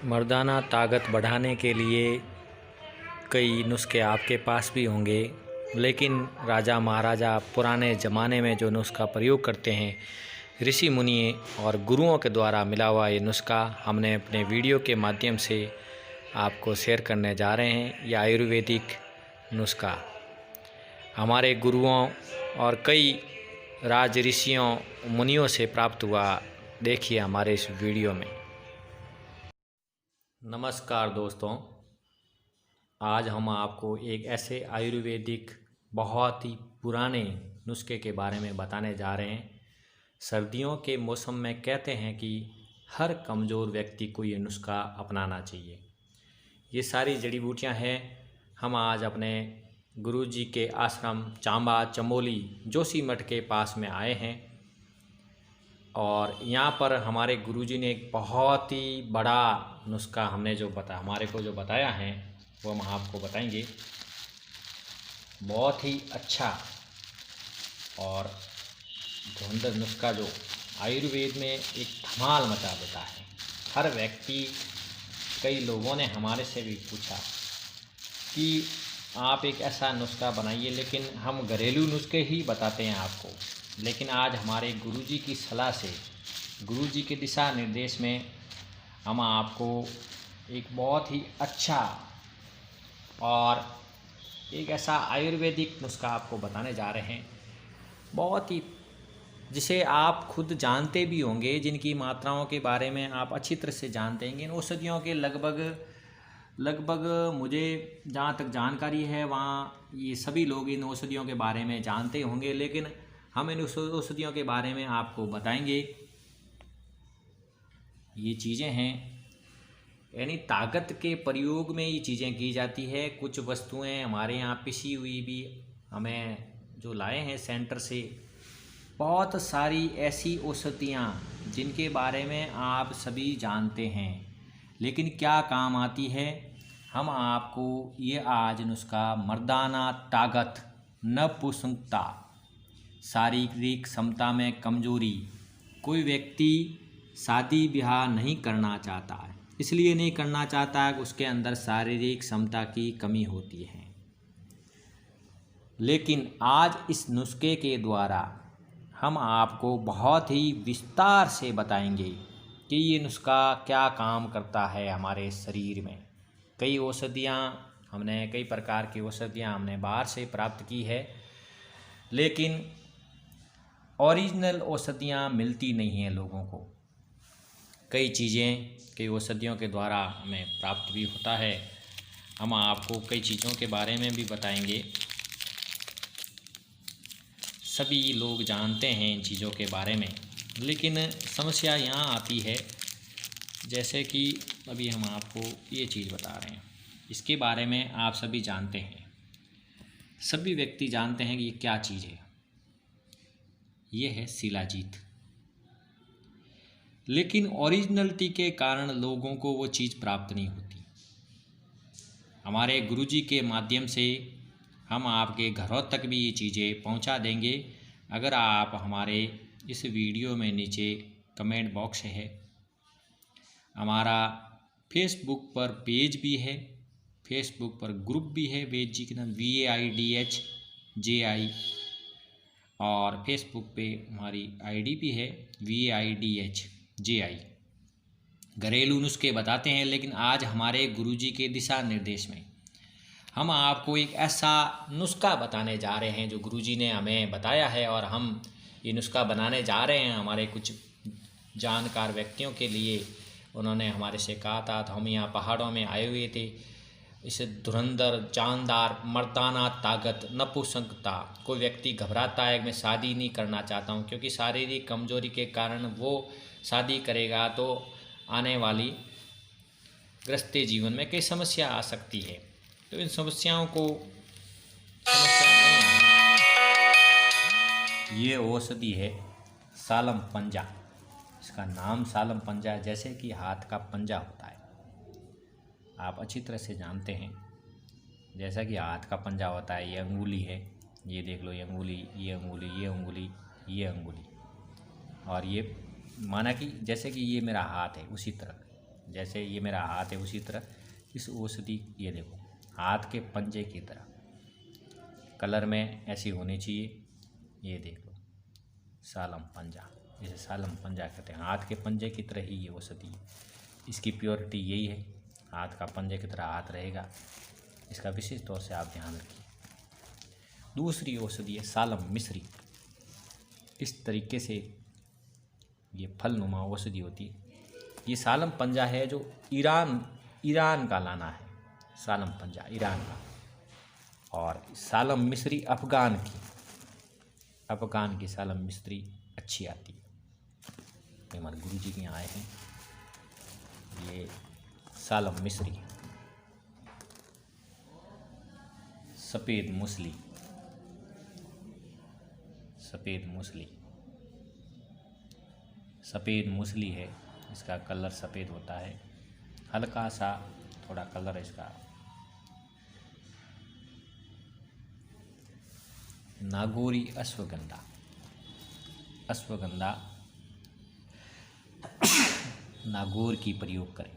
मर्दाना ताकत बढ़ाने के लिए कई नुस्खे आपके पास भी होंगे, लेकिन राजा महाराजा पुराने ज़माने में जो नुस्खा प्रयोग करते हैं, ऋषि मुनि और गुरुओं के द्वारा मिला हुआ ये नुस्खा हमने अपने वीडियो के माध्यम से आपको शेयर करने जा रहे हैं। यह आयुर्वेदिक नुस्खा हमारे गुरुओं और कई राज ऋषियों मुनियों से प्राप्त हुआ। देखिए हमारे इस वीडियो में। नमस्कार दोस्तों, आज हम आपको एक ऐसे आयुर्वेदिक बहुत ही पुराने नुस्खे के बारे में बताने जा रहे हैं। सर्दियों के मौसम में कहते हैं कि हर कमज़ोर व्यक्ति को ये नुस्खा अपनाना चाहिए। ये सारी जड़ी बूटियां हैं। हम आज अपने गुरुजी के आश्रम चांबा चमोली जोशीमठ के पास में आए हैं और यहाँ पर हमारे गुरुजी ने एक बहुत ही बड़ा नुस्खा हमारे को जो बताया है वो हम आपको बताएंगे। बहुत ही अच्छा और धुरंधर नुस्खा जो आयुर्वेद में एक धमाल मचा देता है। हर व्यक्ति, कई लोगों ने हमारे से भी पूछा कि आप एक ऐसा नुस्खा बनाइए, लेकिन हम घरेलू नुस्खे ही बताते हैं आपको। लेकिन आज हमारे गुरुजी की सलाह से, गुरुजी के दिशा निर्देश में हम आपको एक बहुत ही अच्छा और एक ऐसा आयुर्वेदिक नुस्खा आपको बताने जा रहे हैं, बहुत ही जिसे आप खुद जानते भी होंगे, जिनकी मात्राओं के बारे में आप अच्छी तरह से जानते हैं। इन औषधियों के लगभग मुझे जहाँ तक जानकारी है वहाँ ये सभी लोग इन औषधियों के बारे में जानते होंगे, लेकिन हम इन औषधियों के बारे में आपको बताएंगे। ये चीज़ें हैं, यानी ताकत के प्रयोग में ये चीज़ें की जाती है। कुछ वस्तुएं हमारे यहाँ पिसी हुई भी हमें जो लाए हैं सेंटर से, बहुत सारी ऐसी औषधियाँ जिनके बारे में आप सभी जानते हैं, लेकिन क्या काम आती है, हम आपको ये आज नुस्खा मर्दाना ताकत, नपुंसकता, शारीरिक क्षमता में कमजोरी। कोई व्यक्ति शादी ब्याह नहीं करना चाहता है, इसलिए नहीं करना चाहता है कि उसके अंदर शारीरिक क्षमता की कमी होती है। लेकिन आज इस नुस्खे के द्वारा हम आपको बहुत ही विस्तार से बताएंगे कि ये नुस्खा क्या काम करता है हमारे शरीर में। कई प्रकार की औषधियाँ हमने बाहर से प्राप्त की है, लेकिन ओरिजिनल औषधियाँ मिलती नहीं हैं लोगों को। कई औषधियों के द्वारा हमें प्राप्त भी होता है। हम आपको कई चीज़ों के बारे में भी बताएंगे। सभी लोग जानते हैं इन चीज़ों के बारे में, लेकिन समस्या यहाँ आती है, जैसे कि अभी हम आपको ये चीज़ बता रहे हैं, इसके बारे में आप सभी जानते हैं, सभी व्यक्ति जानते हैं कि ये क्या चीज़ है। ये है शिलाजीत। लेकिन ओरिजिनलिटी के कारण लोगों को वो चीज़ प्राप्त नहीं होती। हमारे गुरुजी के माध्यम से हम आपके घरों तक भी ये चीज़ें पहुंचा देंगे। अगर आप हमारे इस वीडियो में नीचे कमेंट बॉक्स है, हमारा फेसबुक पर पेज भी है, फेसबुक पर ग्रुप भी है, वेद जी के नाम VAIDHJI, और फेसबुक पे हमारी आईडी भी है VAIDHJI। घरेलू नुस्खे बताते हैं, लेकिन आज हमारे गुरुजी के दिशा निर्देश में हम आपको एक ऐसा नुस्खा बताने जा रहे हैं जो गुरुजी ने हमें बताया है, और हम ये नुस्खा बनाने जा रहे हैं हमारे कुछ जानकार व्यक्तियों के लिए। उन्होंने हमारे से कहा था, तो हम यहाँ पहाड़ों में आए हुए थे। इसे धुरंधर, जानदार, मर्दाना ताकत, नपुंसकता। कोई व्यक्ति घबराता है, मैं शादी नहीं करना चाहता हूँ, क्योंकि शारीरिक कमजोरी के कारण वो शादी करेगा तो आने वाली गृहस्थी जीवन में कई समस्या आ सकती है। तो इन समस्याओं नहीं आए। ये औषधि है सालम पंजा। इसका नाम सालम पंजा है, जैसे कि हाथ का पंजा होता है। आप अच्छी तरह से जानते हैं, जैसा कि हाथ का पंजा होता है। ये अंगुली है, ये देख लो, ये अंगुली, ये अंगुली, ये अंगुली, ये अंगुली, और ये माना कि जैसे कि ये मेरा हाथ है, उसी तरह जैसे ये मेरा हाथ है उसी तरह इस औषधि, ये देखो हाथ के पंजे की तरह कलर में ऐसी होनी चाहिए। ये देखो सालम पंजा, इसे सालम पंजा कहते हैं। हाथ के पंजे की तरह ही ये औषधि है, इसकी प्योरिटी यही है। हाथ का पंजे की तरह हाथ रहेगा, इसका विशेष तौर से आप ध्यान रखिए। दूसरी औषधि है सालम मिश्री। इस तरीके से ये फल नुमा औषधि होती है। ये सालम पंजा है जो ईरान का लाना है, सालम पंजा ईरान का, और सालम मिश्री अफ़गान की सालम मिश्री अच्छी आती है। हमारे गुरु जी के यहाँ आए हैं। ये सालम मिश्री, सफ़ेद मूसली, सफ़ेद मूसली है। इसका कलर सफ़ेद होता है, हल्का सा थोड़ा कलर इसका। नागौरी अश्वगंधा, नागौर की प्रयोग करें।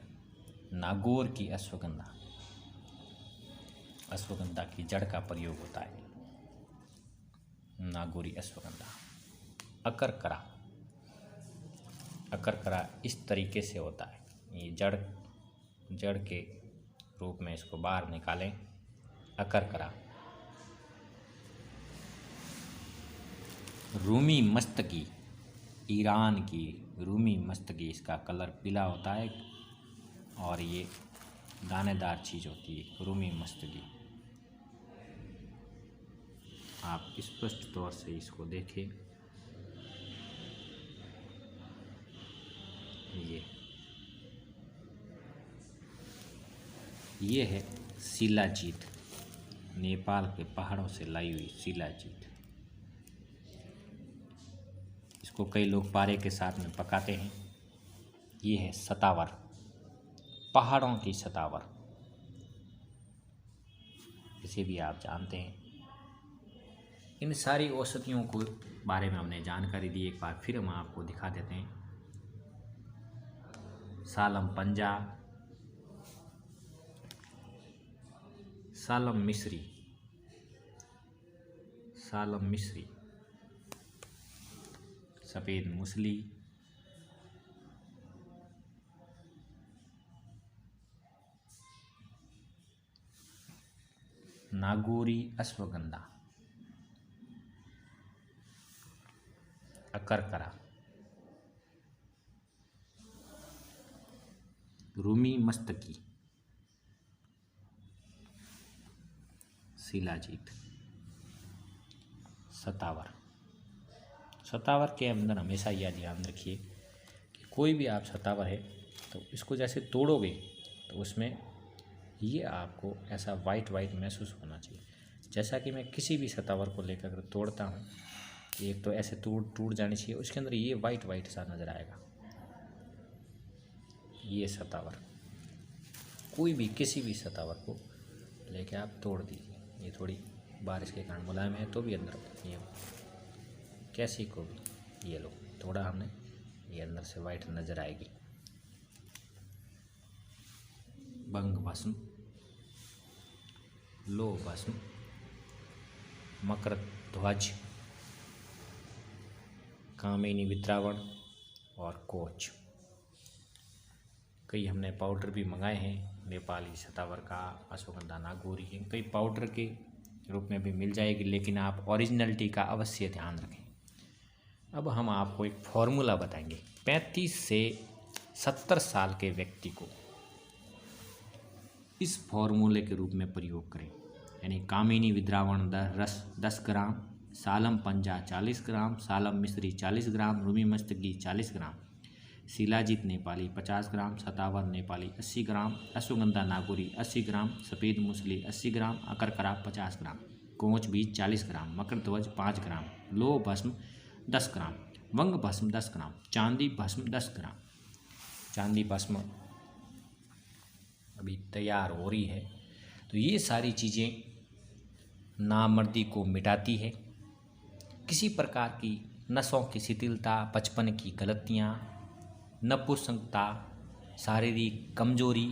नागौर की अश्वगंधा की जड़ का प्रयोग होता है। नागौरी अश्वगंधा। अकरकरा इस तरीके से होता है। ये जड़ के रूप में इसको बाहर निकालें। अकरकरा। रूमी मस्तकी, ईरान की रूमी मस्तकी, इसका कलर पीला होता है और ये दानेदार चीज़ होती है रूमी मस्तकी। आप स्पष्ट तौर से इसको देखें। ये है शिलाजीत, नेपाल के पहाड़ों से लाई हुई शिलाजीत। इसको कई लोग पारे के साथ में पकाते हैं। ये है सतावर, पहाड़ों की सतावर, इसे भी आप जानते हैं। इन सारी औषधियों को बारे में हमने जानकारी दी। एक बार फिर हम आपको दिखा देते हैं। सालम पंजा, सालम मिश्री, सफ़ेद मूसली, नागौरी अश्वगंधा, अकरकरा, रूमी मस्तकी, शिलाजीत, सतावर के अंदर हमेशा यह ध्यान रखिए कि कोई भी आप सतावर है तो इसको जैसे तोड़ोगे तो उसमें ये आपको ऐसा वाइट महसूस होना चाहिए। जैसा कि मैं किसी भी सतावर को लेकर तोड़ता हूँ, एक तो ऐसे टूट जानी चाहिए, उसके अंदर ये वाइट सा नज़र आएगा। ये सतावर, कोई भी किसी भी सतावर को लेके आप तोड़ दीजिए। ये थोड़ी बारिश के कारण मुलायम है तो भी अंदर ये कैसी को भी ये लो थोड़ा हमने, ये अंदर से वाइट नज़र आएगी। बंग भस्म, लो भस्म, मकर ध्वज, कामिनी वित्रावण और कोच। कई हमने पाउडर भी मंगाए हैं, नेपाली सतावर का, अश्वगंधा, नागौरी के कई पाउडर के रूप में भी मिल जाएगी, लेकिन आप ओरिजिनलिटी का अवश्य ध्यान रखें। अब हम आपको एक फॉर्मूला बताएंगे। 35 से 70 साल के व्यक्ति को इस फॉर्मूले के रूप में प्रयोग करें। यानी कामिनी विद्रावण रस 10 ग्राम, सालम पंजा 40 ग्राम, सालम मिश्री 40 ग्राम, रूमी मस्तकी 40 ग्राम, शिलाजीत नेपाली 50 ग्राम, सतावर नेपाली 80 ग्राम, अश्वगंधा नागौरी 80 ग्राम, सफ़ेद मूसली 80 ग्राम, अकरकरा 50 ग्राम, कोच बीज 40 ग्राम, मकर ध्वज 5 ग्राम, लो भस्म 10 ग्राम, वंग भस्म 10 ग्राम, चांदी भस्म 10 ग्राम। चांदी भस्म अभी तैयार हो रही है। तो ये सारी चीज़ें नामर्दी को मिटाती है। किसी प्रकार की नसों की शिथिलता, बचपन की गलतियाँ, नपुंसकता, शारीरिक कमजोरी,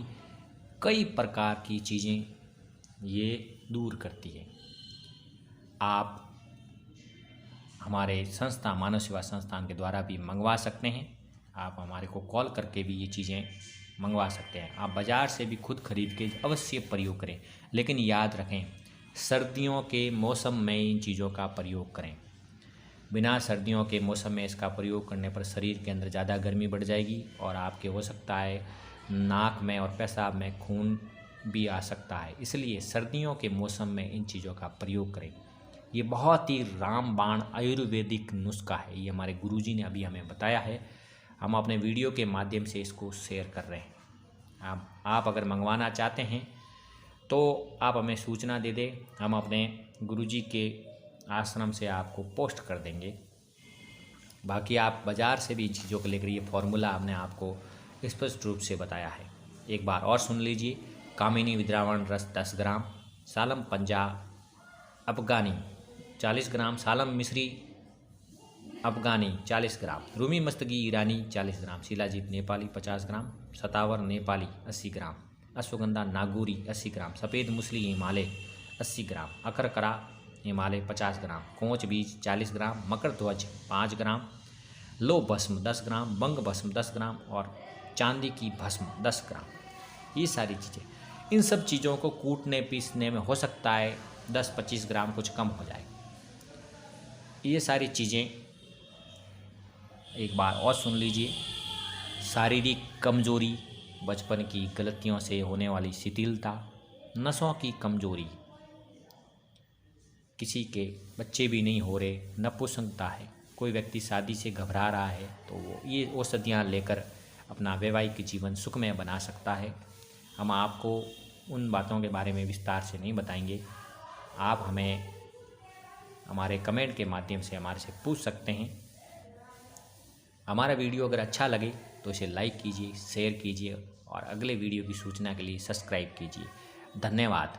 कई प्रकार की चीज़ें ये दूर करती है। आप हमारे संस्था मानव सेवा संस्थान के द्वारा भी मंगवा सकते हैं। आप हमारे को कॉल करके भी ये चीज़ें मंगवा सकते हैं। आप बाज़ार से भी खुद खरीद के अवश्य प्रयोग करें, लेकिन याद रखें सर्दियों के मौसम में इन चीज़ों का प्रयोग करें। बिना सर्दियों के मौसम में इसका प्रयोग करने पर शरीर के अंदर ज़्यादा गर्मी बढ़ जाएगी और आपके हो सकता है नाक में और पेशाब में खून भी आ सकता है। इसलिए सर्दियों के मौसम में इन चीज़ों का प्रयोग करें। ये बहुत ही रामबाण आयुर्वेदिक नुस्खा है, ये हमारे गुरुजी ने अभी हमें बताया है। हम अपने वीडियो के माध्यम से इसको शेयर कर रहे हैं। आप अगर मंगवाना चाहते हैं तो आप हमें सूचना दे दें, हम अपने गुरुजी के आश्रम से आपको पोस्ट कर देंगे। बाकी आप बाज़ार से भी इन चीज़ों को लेकर, ये फॉर्मूला हमने आपको स्पष्ट रूप से बताया है। एक बार और सुन लीजिए। कामिनी विद्रावण रस 10 ग्राम, सालम पंजा अफगानी 40 ग्राम, सालम मिश्री अफगानी 40 ग्राम, रूमी मस्तगी ईरानी 40 ग्राम, शिलाजीत नेपाली 50 ग्राम, सतावर नेपाली 80 ग्राम, अश्वगंधा नागौरी 80 ग्राम, सफ़ेद मूसली हिमालय 80 ग्राम, अखरकरा हिमालय 50 ग्राम, कोंच बीज 40 ग्राम, मकर ध्वज 5 ग्राम, लो भस्म 10 ग्राम, बंग भस्म 10 ग्राम और चांदी की भस्म 10 ग्राम। ये सारी चीज़ें, इन सब चीज़ों को कूटने पीसने में हो सकता है 10-25 ग्राम कुछ कम हो जाए। ये सारी चीज़ें एक बार और सुन लीजिए। शारीरिक कमजोरी, बचपन की गलतियों से होने वाली शिथिलता, नसों की कमजोरी, किसी के बच्चे भी नहीं हो रहे, नपुंसकता है, कोई व्यक्ति शादी से घबरा रहा है, तो वो ये औषधियाँ लेकर अपना वैवाहिक जीवन सुखमय बना सकता है। हम आपको उन बातों के बारे में विस्तार से नहीं बताएंगे। आप हमें हमारे कमेंट के माध्यम से हमारे से पूछ सकते हैं। हमारा वीडियो अगर अच्छा लगे तो इसे लाइक कीजिए, शेयर कीजिए और अगले वीडियो की सूचना के लिए सब्सक्राइब कीजिए। धन्यवाद।